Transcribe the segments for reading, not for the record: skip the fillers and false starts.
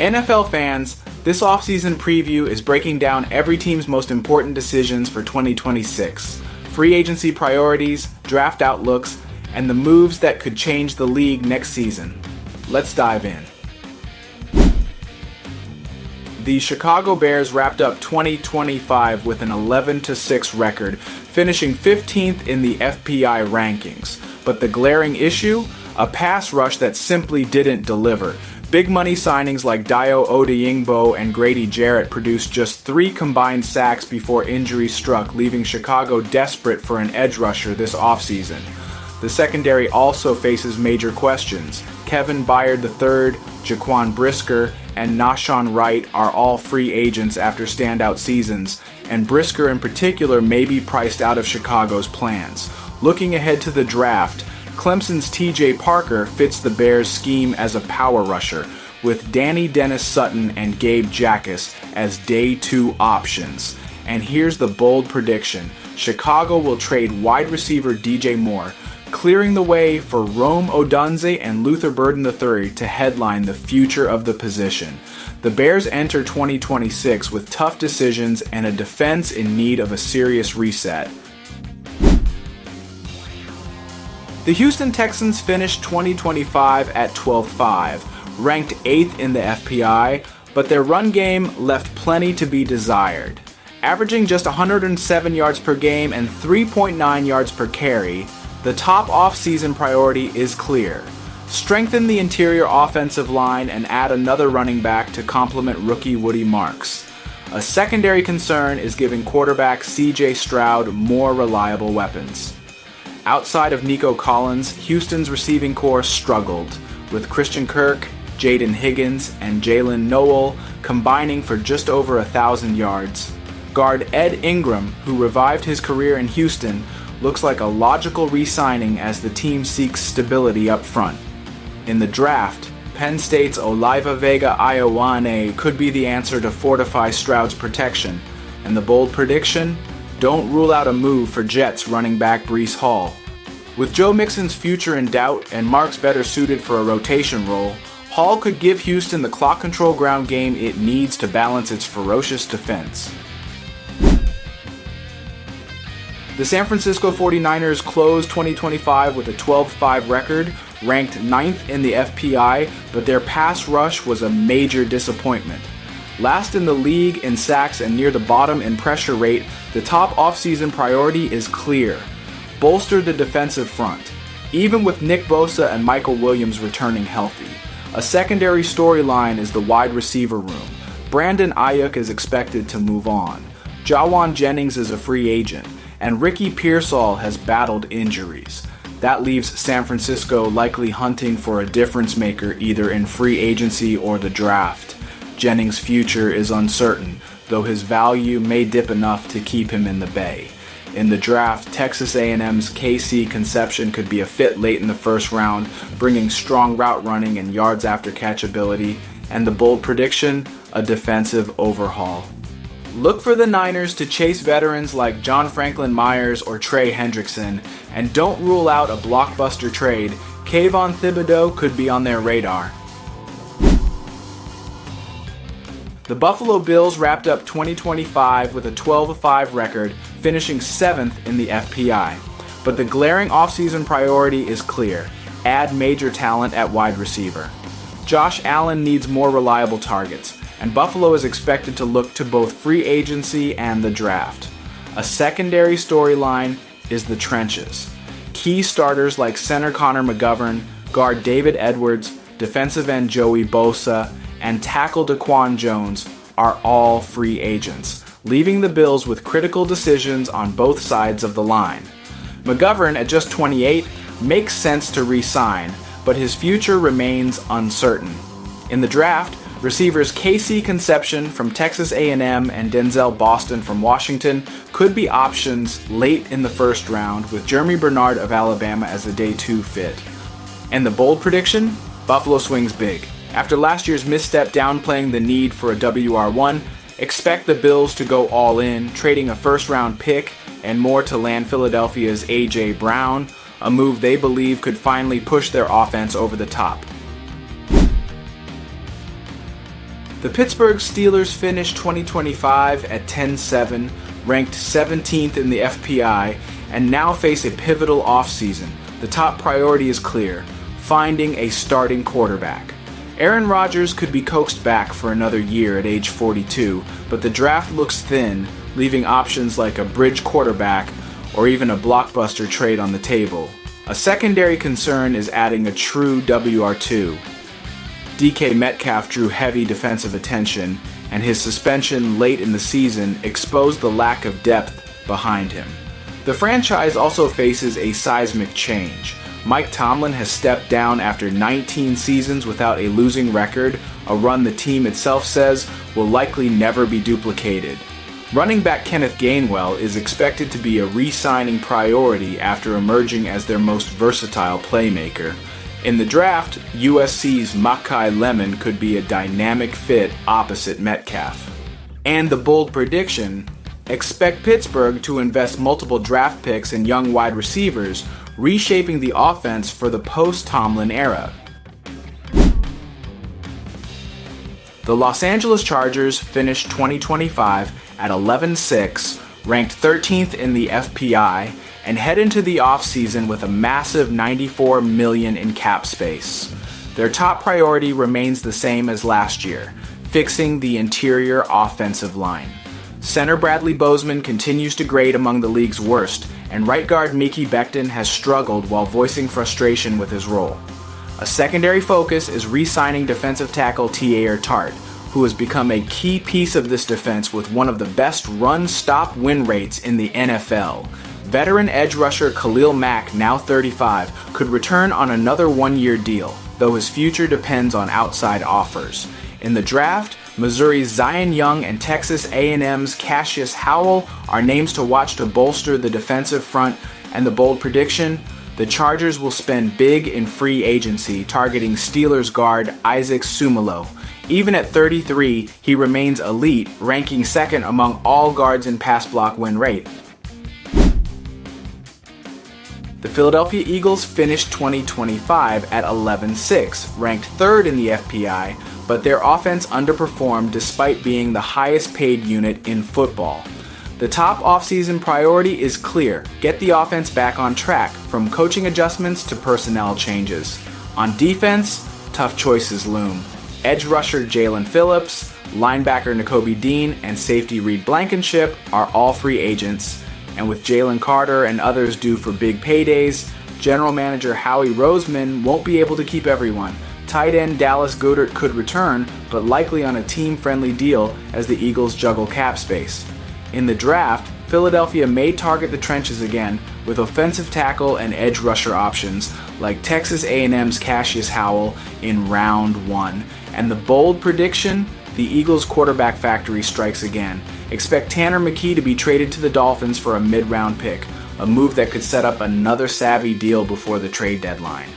NFL fans, this offseason preview is breaking down every team's most important decisions for 2026, free agency priorities, draft outlooks, and the moves that could change the league next season. Let's dive in. The Chicago Bears wrapped up 2025 with an 11-6 record, finishing 15th in the FPI rankings. But the glaring issue? A pass rush that simply didn't deliver. Big money signings like Dayo Odeyingbo and Grady Jarrett produced just 3 combined sacks before injury struck, leaving Chicago desperate for an edge rusher this offseason. The secondary also faces major questions. Kevin Byard III, Jaquan Brisker, and Nahshon Wright are all free agents after standout seasons, and Brisker in particular may be priced out of Chicago's plans. Looking ahead to the draft, Clemson's TJ Parker fits the Bears' scheme as a power rusher, with Danny Dennis-Sutton and Gabe Jacas as day 2 options. And here's the bold prediction: Chicago will trade wide receiver DJ Moore, clearing the way for Rome Odunze and Luther Burden III to headline the future of the position. The Bears enter 2026 with tough decisions and a defense in need of a serious reset. The Houston Texans finished 2025 at 12-5, ranked 8th in the FPI, but their run game left plenty to be desired. Averaging just 107 yards per game and 3.9 yards per carry, the top offseason priority is clear. Strengthen the interior offensive line and add another running back to complement rookie Woody Marks. A secondary concern is giving quarterback CJ Stroud more reliable weapons. Outside of Nico Collins, Houston's receiving corps struggled, with Christian Kirk, Jaden Higgins, and Jalen Noel combining for just over 1,000 yards. Guard Ed Ingram, who revived his career in Houston, looks like a logical re-signing as the team seeks stability up front. In the draft, Penn State's Oliva Vega-Ioane could be the answer to fortify Stroud's protection, and the bold prediction? Don't rule out a move for Jets running back Breece Hall. With Joe Mixon's future in doubt and Marks better suited for a rotation role, Hall could give Houston the clock control ground game it needs to balance its ferocious defense. The San Francisco 49ers closed 2025 with a 12-5 record, ranked 9th in the FPI, but their pass rush was a major disappointment. Last in the league in sacks and near the bottom in pressure rate, the top offseason priority is clear: bolster the defensive front, even with Nick Bosa and Michael Williams returning healthy. A secondary storyline is the wide receiver room. Brandon Ayuk is expected to move on. Jawan Jennings is a free agent, and Ricky Pearsall has battled injuries. That leaves San Francisco likely hunting for a difference maker either in free agency or the draft. Jennings' future is uncertain, though his value may dip enough to keep him in the Bay. In the draft, Texas A&M's KC Conception could be a fit late in the first round, bringing strong route running and yards after catch ability, and the bold prediction, a defensive overhaul. Look for the Niners to chase veterans like John Franklin Myers or Trey Hendrickson, and don't rule out a blockbuster trade. Kayvon Thibodeau could be on their radar. The Buffalo Bills wrapped up 2025 with a 12-5 record, finishing 7th in the FPI. But the glaring offseason priority is clear: add major talent at wide receiver. Josh Allen needs more reliable targets, and Buffalo is expected to look to both free agency and the draft. A secondary storyline is the trenches. Key starters like center Connor McGovern, guard David Edwards, defensive end Joey Bosa, and tackle Daquan Jones are all free agents, leaving the Bills with critical decisions on both sides of the line. McGovern, at just 28, makes sense to re-sign, but his future remains uncertain. In the draft, receivers KC Conception from Texas A&M and Denzel Boston from Washington could be options late in the first round, with Jeremy Bernard of Alabama as a day 2 fit. And the bold prediction? Buffalo swings big. After last year's misstep downplaying the need for a WR1, expect the Bills to go all in, trading a first-round pick and more to land Philadelphia's A.J. Brown, a move they believe could finally push their offense over the top. The Pittsburgh Steelers finished 2025 at 10-7, ranked 17th in the FPI, and now face a pivotal offseason. The top priority is clear: finding a starting quarterback. Aaron Rodgers could be coaxed back for another year at age 42, but the draft looks thin, leaving options like a bridge quarterback or even a blockbuster trade on the table. A secondary concern is adding a true WR2. DK Metcalf drew heavy defensive attention, and his suspension late in the season exposed the lack of depth behind him. The franchise also faces a seismic change. Mike Tomlin has stepped down after 19 seasons without a losing record, a run the team itself says will likely never be duplicated. Running back Kenneth Gainwell is expected to be a re-signing priority after emerging as their most versatile playmaker. In the draft, USC's Makai Lemon could be a dynamic fit opposite Metcalf. And the bold prediction: expect Pittsburgh to invest multiple draft picks in young wide receivers, reshaping the offense for the post-Tomlin era. The Los Angeles Chargers finished 2025 at 11-6, ranked 13th in the FPI, and head into the offseason with a massive $94 million in cap space. Their top priority remains the same as last year: fixing the interior offensive line. Center Bradley Bozeman continues to grade among the league's worst, and right guard Mickey Becton has struggled while voicing frustration with his role. A secondary focus is re-signing defensive tackle T.A. Tart, who has become a key piece of this defense with one of the best run-stop win rates in the NFL. Veteran edge rusher Khalil Mack, now 35, could return on another one-year deal, though his future depends on outside offers. In the draft, Missouri's Zion Young and Texas A&M's Cassius Howell are names to watch to bolster the defensive front, and the bold prediction: the Chargers will spend big in free agency targeting Steelers guard Isaac Sumalo. Even at 33, he remains elite, ranking second among all guards in pass block win rate. The Philadelphia Eagles finished 2025 at 11-6, ranked third in the FPI, but their offense underperformed despite being the highest paid unit in football. The top offseason priority is clear: get the offense back on track, from coaching adjustments to personnel changes. On defense, tough choices loom. Edge rusher Jalen Phillips, linebacker Nakobe Dean, and safety Reed Blankenship are all free agents. And with Jalen Carter and others due for big paydays, general manager Howie Roseman won't be able to keep everyone. Tight end Dallas Goedert could return, but likely on a team-friendly deal as the Eagles juggle cap space. In the draft, Philadelphia may target the trenches again with offensive tackle and edge rusher options like Texas A&M's Cassius Howell in round 1. And the bold prediction: the Eagles quarterback factory strikes again. Expect Tanner McKee to be traded to the Dolphins for a mid-round pick, a move that could set up another savvy deal before the trade deadline.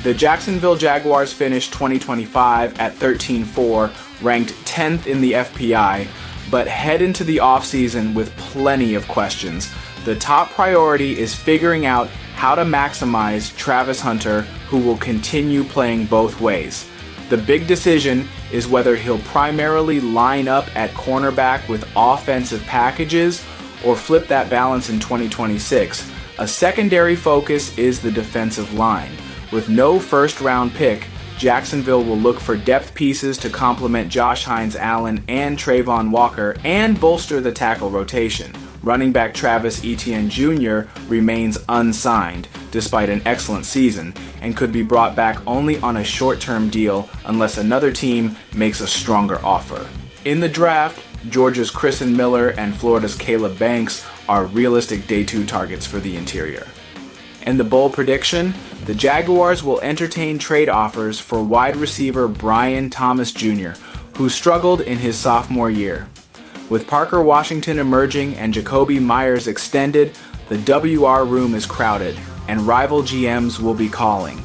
The Jacksonville Jaguars finished 2025 at 13-4, ranked 10th in the FPI, but head into the offseason with plenty of questions. The top priority is figuring out how to maximize Travis Hunter, who will continue playing both ways. The big decision is whether he'll primarily line up at cornerback with offensive packages or flip that balance in 2026. A secondary focus is the defensive line. With no first-round pick, Jacksonville will look for depth pieces to complement Josh Hines-Allen and Trayvon Walker and bolster the tackle rotation. Running back Travis Etienne Jr. remains unsigned despite an excellent season and could be brought back only on a short-term deal unless another team makes a stronger offer. In the draft, Georgia's Kristen Miller and Florida's Caleb Banks are realistic day 2 targets for the interior. And the bold prediction: the Jaguars will entertain trade offers for wide receiver Brian Thomas Jr., who struggled in his sophomore year. With Parker Washington emerging and Jacoby Myers extended, the WR room is crowded, and rival GMs will be calling.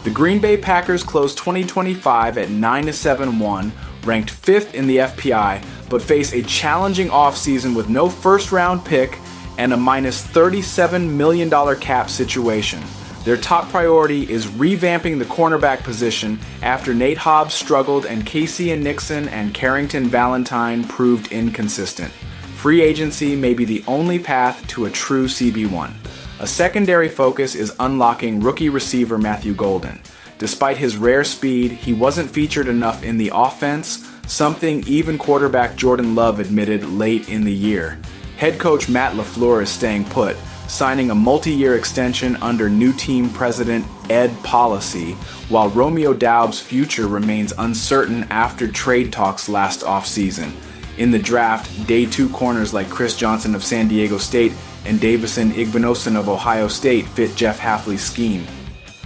The Green Bay Packers closed 2025 at 9-7-1, ranked 5th in the FPI, but face a challenging offseason with no first-round pick and a minus $37 million cap situation. Their top priority is revamping the cornerback position after Nate Hobbs struggled and Casey Nixon and Carrington Valentine proved inconsistent. Free agency may be the only path to a true CB1. A secondary focus is unlocking rookie receiver Matthew Golden. Despite his rare speed, he wasn't featured enough in the offense, something even quarterback Jordan Love admitted late in the year. Head coach Matt LaFleur is staying put, signing a multi-year extension under new team president Ed Policy, while Romeo Doubs' future remains uncertain after trade talks last offseason. In the draft, Day 2 corners like Chris Johnson of San Diego State and Davison Igbinosun of Ohio State fit Jeff Hafley's scheme.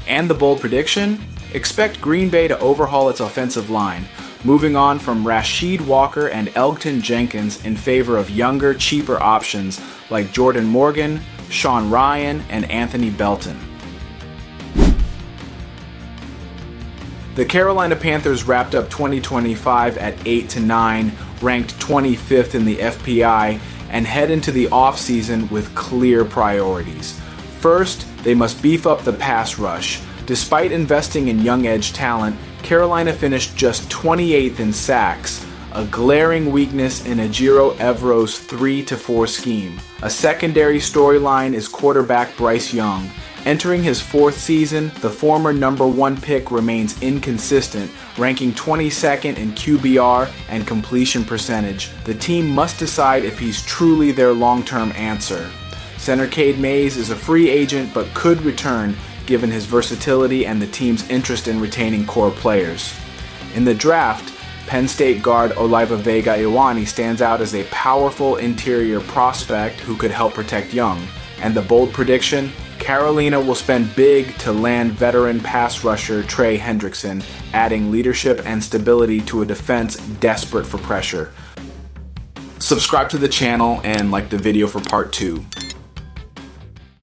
And the bold prediction? Expect Green Bay to overhaul its offensive line, moving on from Rashid Walker and Elgton Jenkins in favor of younger, cheaper options like Jordan Morgan, Sean Ryan, and Anthony Belton. The Carolina Panthers wrapped up 2025 at 8-9, ranked 25th in the FPI, and head into the offseason with clear priorities. First, they must beef up the pass rush. Despite investing in young edge talent, Carolina finished just 28th in sacks, a glaring weakness in Ejiro Evro's 3-4 scheme. A secondary storyline is quarterback Bryce Young. Entering his fourth season, the former #1 pick remains inconsistent, ranking 22nd in QBR and completion percentage. The team must decide if he's truly their long-term answer. Center Cade Mays is a free agent but could return, given his versatility and the team's interest in retaining core players. In the draft, Penn State guard Oliva Vega-Iwani stands out as a powerful interior prospect who could help protect Young. And the bold prediction? Carolina will spend big to land veteran pass rusher Trey Hendrickson, adding leadership and stability to a defense desperate for pressure. Subscribe to the channel and like the video for part 2.